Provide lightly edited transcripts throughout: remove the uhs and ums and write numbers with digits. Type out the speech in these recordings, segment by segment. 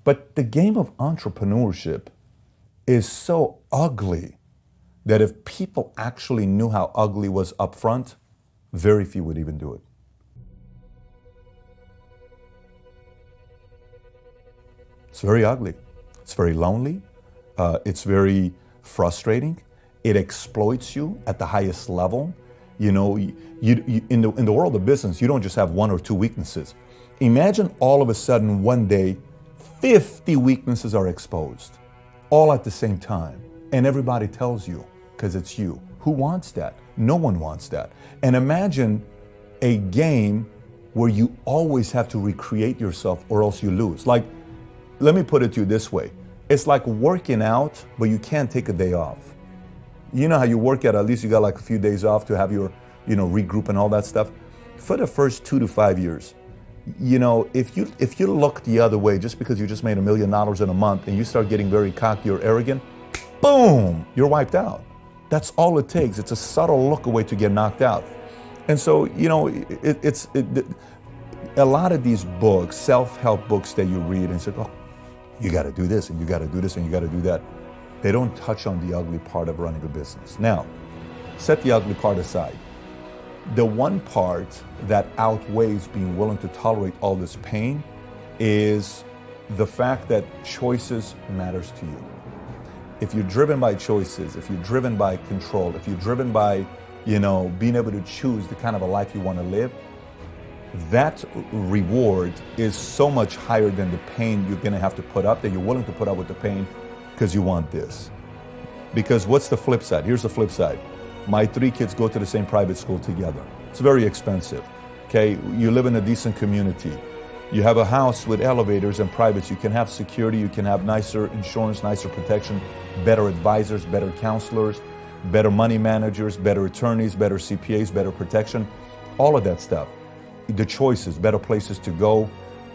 But the game of entrepreneurship is so ugly that if people actually knew how ugly was up front, very few would even do it. It's very ugly. It's very lonely. It's very frustrating. It exploits you at the highest level. You know, in the world of business, you don't just have one or two weaknesses. Imagine all of a sudden one day, 50 weaknesses are exposed, all at the same time. And everybody tells you, because it's you. Who wants that? No one wants that. And imagine a game where you always have to recreate yourself or else you lose. Like, let me put it to you this way. It's like working out, but you can't take a day off. You know how you work out, at least you got like a few days off to have your, regroup and all that stuff. For the first 2 to 5 years, if you look the other way just because you just made $1 million in a month and you start getting very cocky or arrogant, boom, you're wiped out. That's all it takes. It's a subtle look away to get knocked out. And so, a lot of these books, self-help books that you read and say, oh, you got to do this and you got to do this and you got to do that. They don't touch on the ugly part of running a business. Now, set the ugly part aside. The one part that outweighs being willing to tolerate all this pain is the fact that choices matters to you. If you're driven by choices, if you're driven by control, if you're driven by, being able to choose the kind of a life you want to live, that reward is so much higher than the pain you're going to have to put up, that you're willing to put up with the pain because you want this. Because what's the flip side? Here's the flip side. My 3 kids go to the same private school together. It's very expensive. Okay, you live in a decent community. You have a house with elevators and privates. You can have security, you can have nicer insurance, nicer protection, better advisors, better counselors, better money managers, better attorneys, better CPAs, better protection, all of that stuff. The choices, better places to go,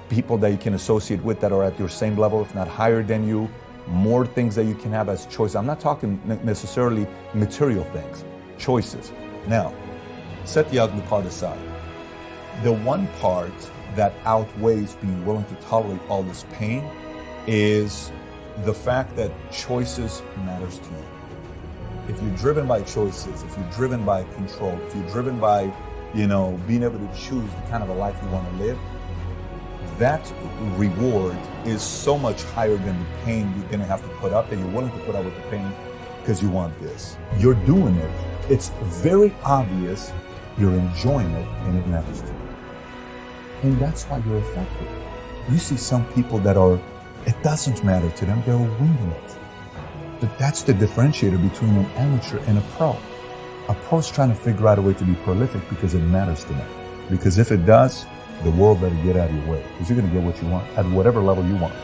people that you can associate with that are at your same level, if not higher than you, more things that you can have as choice. I'm not talking necessarily material things, choices. Now, set the ugly part aside. The one part that outweighs being willing to tolerate all this pain is the fact that choices matters to you. If you're driven by choices, if you're driven by control, if you're driven by, being able to choose the kind of a life you want to live, that reward is so much higher than the pain you're going to have to put up, that you're willing to put up with the pain because you want this. You're doing it. It's very obvious you're enjoying it and it matters to you. And that's why you're effective. You see some people that it doesn't matter to them, they're winging it. But that's the differentiator between an amateur and a pro. A pro's trying to figure out a way to be prolific because it matters to them. Because if it does, the world better get out of your way, because you're going to get what you want at whatever level you want.